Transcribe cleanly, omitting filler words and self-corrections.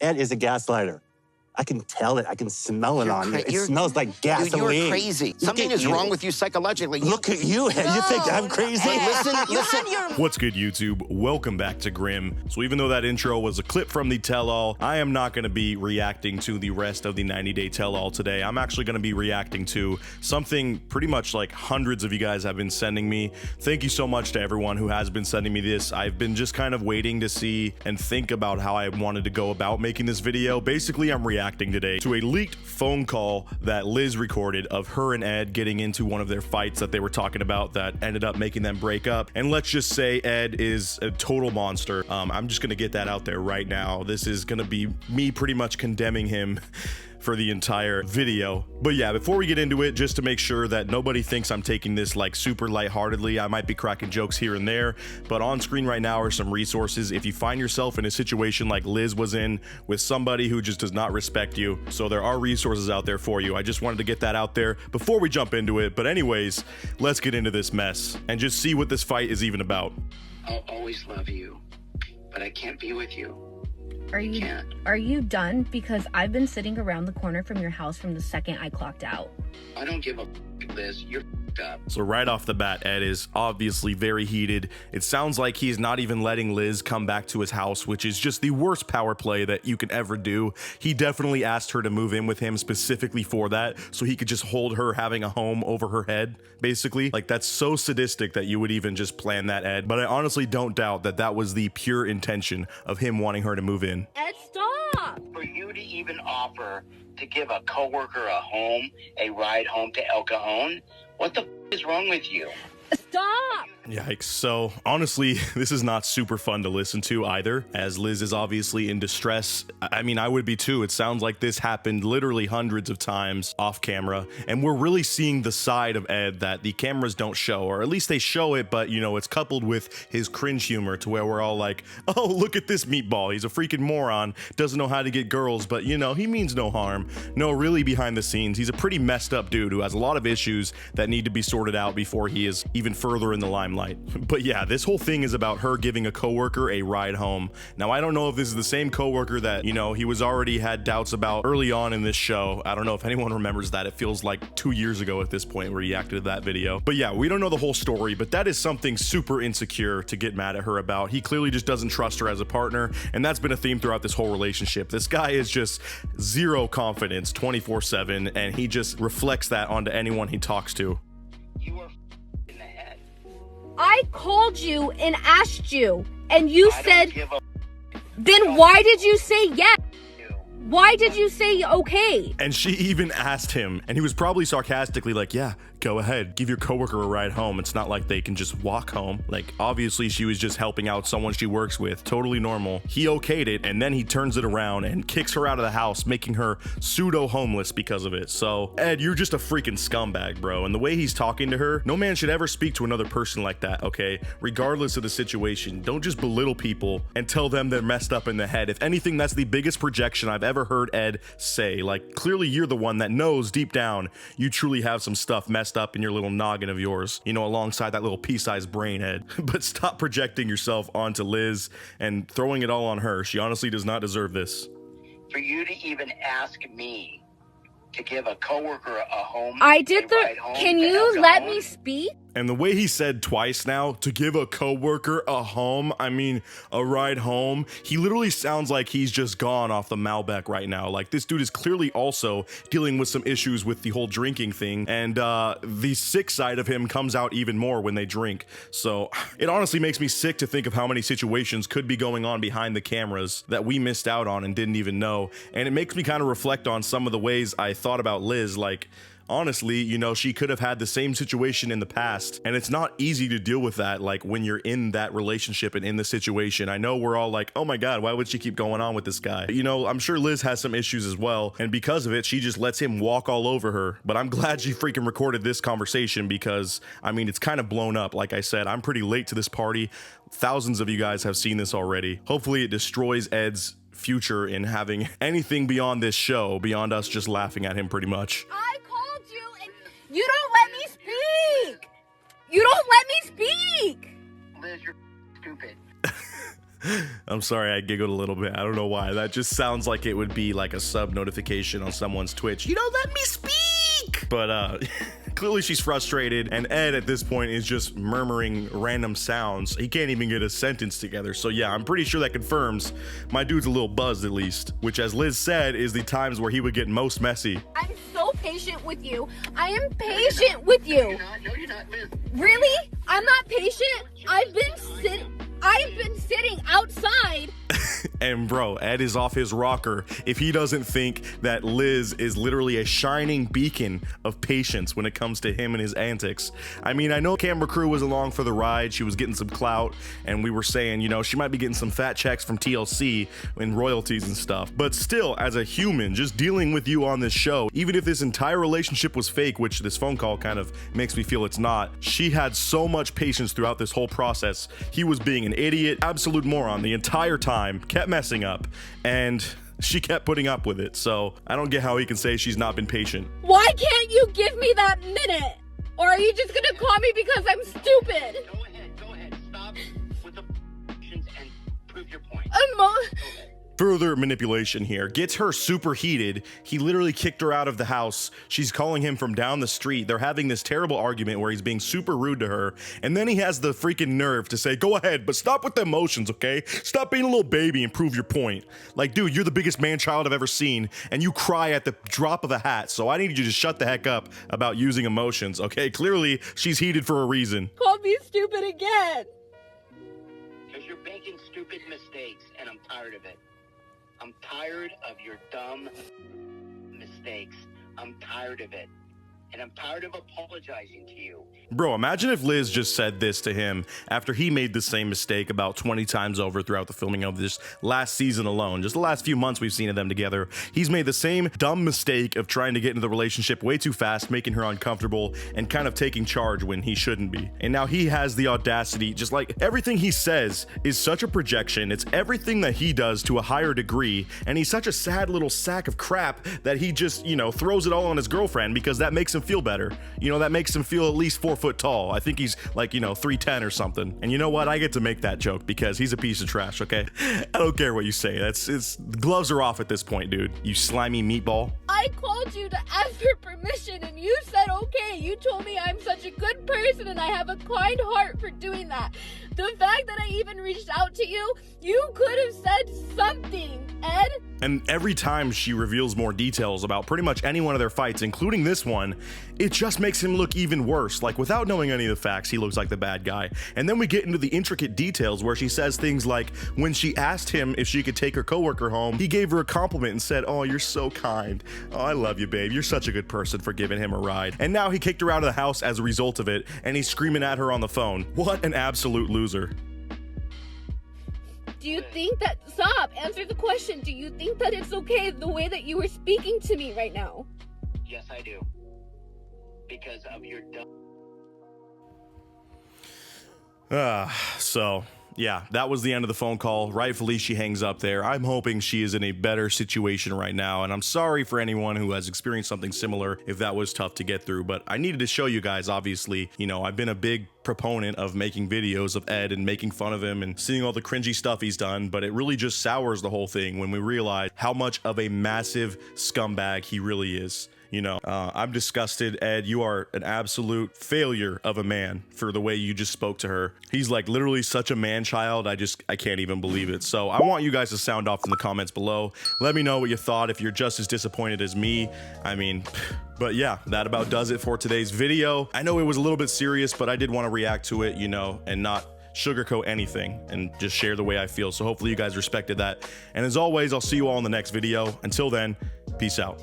Ed is a gaslighter. I can tell it. I can smell it on you. It smells like gasoline. Dude, you're crazy. Something is wrong with you psychologically. Look at you. You think I'm crazy? Hey, listen. What's good, YouTube? Welcome back to Grim. So even though that intro was a clip from the tell-all, I am not going to be reacting to the rest of the 90-day tell-all today. I'm actually going to be reacting to something pretty much like hundreds of you guys have been sending me. Thank you so much to everyone who has been sending me this. I've been just kind of waiting to see and think about how I wanted to go about making this video. Basically, I'm reacting today to a leaked phone call that Liz recorded of her and Ed getting into one of their fights that they were talking about that ended up making them break up. And let's just say Ed is a total monster. I'm just gonna get that out there right now. This is gonna be me pretty much condemning him for the entire video. But yeah, before we get into it, just to make sure that nobody thinks I'm taking this like super lightheartedly, I might be cracking jokes here and there, but on screen right now are some resources if you find yourself in a situation like Liz was in with somebody who just does not respect you. So there are resources out there for you. I just wanted to get that out there before we jump into it. But anyways, let's get into this mess and just see what this fight is even about. I'll always love you, but I can't be with you. Are you done? Because I've been sitting around the corner from your house from the second I clocked out. I don't give a Liz. You're up. So right off the bat, Ed is obviously very heated. It sounds like he's not even letting Liz come back to his house, which is just the worst power play that you can ever do. He definitely asked her to move in with him specifically for that, so he could just hold her having a home over her head, basically. Like, that's so sadistic that you would even just plan that, Ed. But I honestly don't doubt that that was the pure intention of him wanting her to move in. Ed, stop! For you to even offer to give a coworker a home, a ride home to El Cajon, what the is wrong with you? Stop! Yikes. So honestly, this is not super fun to listen to either, as Liz is obviously in distress. I mean, I would be too. It sounds like this happened literally hundreds of times off camera, and we're really seeing the side of Ed that the cameras don't show, or at least they show it, but you know, it's coupled with his cringe humor to where we're all like, oh, look at this meatball. He's a freaking moron, doesn't know how to get girls, but you know, he means no harm. No, really behind the scenes, he's a pretty messed up dude who has a lot of issues that need to be sorted out before he is even further in the limelight. But yeah, this whole thing is about her giving a coworker a ride home. Now, I don't know if this is the same coworker that, you know, he was already had doubts about early on in this show. I don't know if anyone remembers that. It feels like 2 years ago at this point where he acted that video. But yeah, we don't know the whole story, but that is something super insecure to get mad at her about. He clearly just doesn't trust her as a partner, and that's been a theme throughout this whole relationship. This guy is just zero confidence 24/7, and he just reflects that onto anyone he talks to. You are in the head. I called you and asked you, and you I said, don't give a then why did you say yes? Why did you say okay? And she even asked him, and he was probably sarcastically like, yeah, go ahead, give your coworker a ride home. It's not like they can just walk home. Like, obviously she was just helping out someone she works with, totally normal. He okayed it, and then he turns it around and kicks her out of the house, making her pseudo homeless because of it. So Ed, you're just a freaking scumbag, bro. And the way he's talking to her, no man should ever speak to another person like that, okay? Regardless of the situation, don't just belittle people and tell them they're messed up in the head. If anything, that's the biggest projection I've ever heard Ed say. Like, clearly you're the one that knows deep down you truly have some stuff messed up in your little noggin of yours, you know, alongside that little pea-sized brain, Ed. But stop projecting yourself onto Liz and throwing it all on her. She honestly does not deserve this. For you to even ask me to give a coworker a home, I did a ride home can to you El let Cajon, me speak? And the way he said twice now, to give a coworker a home, I mean, a ride home, he literally sounds like he's just gone off the Malbec right now. Like, this dude is clearly also dealing with some issues with the whole drinking thing, and the sick side of him comes out even more when they drink. So it honestly makes me sick to think of how many situations could be going on behind the cameras that we missed out on and didn't even know. And it makes me kind of reflect on some of the ways I thought about Liz. Like, honestly, you know, she could have had the same situation in the past, and it's not easy to deal with that, like, when you're in that relationship and in the situation. I know we're all like, oh my god, why would she keep going on with this guy? You know, I'm sure Liz has some issues as well, and because of it, she just lets him walk all over her. But I'm glad she freaking recorded this conversation because, I mean, it's kind of blown up. Like I said, I'm pretty late to this party. Thousands of you guys have seen this already. Hopefully it destroys Ed's future in having anything beyond this show, beyond us just laughing at him pretty much. I called you and you don't let me speak. You don't let me speak. Liz, you're stupid. I'm sorry, I giggled a little bit. I don't know why. That just sounds like it would be like a sub notification on someone's Twitch. You don't let me speak! But clearly she's frustrated, and Ed at this point is just murmuring random sounds. He can't even get a sentence together. So yeah, I'm pretty sure that confirms my dude's a little buzzed at least, which as Liz said is the times where he would get most messy. I'm so patient with you. I am patient with you. No, you're not, Liz. Really? I'm not patient? I've been sitting outside. And bro, Ed is off his rocker if he doesn't think that Liz is literally a shining beacon of patience when it comes to him and his antics. I mean, I know camera crew was along for the ride. She was getting some clout, and we were saying, you know, she might be getting some fat checks from TLC and royalties and stuff. But still, as a human, just dealing with you on this show, even if this entire relationship was fake, which this phone call kind of makes me feel it's not, she had so much patience throughout this whole process. He was being an idiot, absolute moron the entire time, kept messing up, and she kept putting up with it. So I don't get how he can say she's not been patient. Why can't you give me that minute? Or are you just gonna call me because I'm stupid? Go ahead. Stop with the and prove your point. Further manipulation here gets her super heated. He literally kicked her out of the house. She's calling him from down the street. They're having this terrible argument where he's being super rude to her. And then he has the freaking nerve to say, go ahead, but stop with the emotions, okay? Stop being a little baby and prove your point. Like, dude, you're the biggest man-child I've ever seen, and you cry at the drop of a hat. So I need you to just shut the heck up about using emotions, okay? Clearly, she's heated for a reason. Call me stupid again. Because you're making stupid mistakes, and I'm tired of it. I'm tired of your dumb mistakes. I'm tired of it. And I'm tired of apologizing to you. Bro, imagine if Liz just said this to him after he made the same mistake about 20 times over throughout the filming of this last season alone. Just the last few months we've seen of them together. He's made the same dumb mistake of trying to get into the relationship way too fast, making her uncomfortable, and kind of taking charge when he shouldn't be. And now he has the audacity, just like everything he says is such a projection. It's everything that he does to a higher degree. And he's such a sad little sack of crap that he just, you know, throws it all on his girlfriend because that makes him feel better. You know, that makes him feel at least 4 foot tall. I think he's like, you know, 3'10" or something. And you know what? I get to make that joke because he's a piece of trash, okay? I don't care what you say. The gloves are off at this point, dude. You slimy meatball. I called you to ask for permission and you said okay. You told me I'm such a good person and I have a kind heart for doing that. The fact that I even reached out to you, you could have said something, Ed. And every time she reveals more details about pretty much any one of their fights, including this one, it just makes him look even worse. Like, without knowing any of the facts, he looks like the bad guy. And then we get into the intricate details where she says things like, when she asked him if she could take her coworker home, he gave her a compliment and said, oh, you're so kind. Oh, I love you, babe. You're such a good person for giving him a ride. And now he kicked her out of the house as a result of it, and he's screaming at her on the phone. What an absolute loser. Do you think that, stop, answer the question. Do you think that it's okay the way that you were speaking to me right now? Yes, I do. Because of your dumb... So yeah, that was the end of the phone call. Rightfully, she hangs up there. I'm hoping she is in a better situation right now, and I'm sorry for anyone who has experienced something similar if that was tough to get through, but I needed to show you guys. Obviously, you know, I've been a big proponent of making videos of Ed and making fun of him and seeing all the cringy stuff he's done, but it really just sours the whole thing when we realize how much of a massive scumbag he really is. You know, I'm disgusted, Ed. You are an absolute failure of a man for the way you just spoke to her. He's like literally such a man-child. I can't even believe it. So I want you guys to sound off in the comments below. Let me know what you thought, if you're just as disappointed as me. I mean, but yeah, that about does it for today's video. I know it was a little bit serious, but I did want to react to it, you know, and not sugarcoat anything and just share the way I feel. So hopefully you guys respected that. And as always, I'll see you all in the next video. Until then, peace out.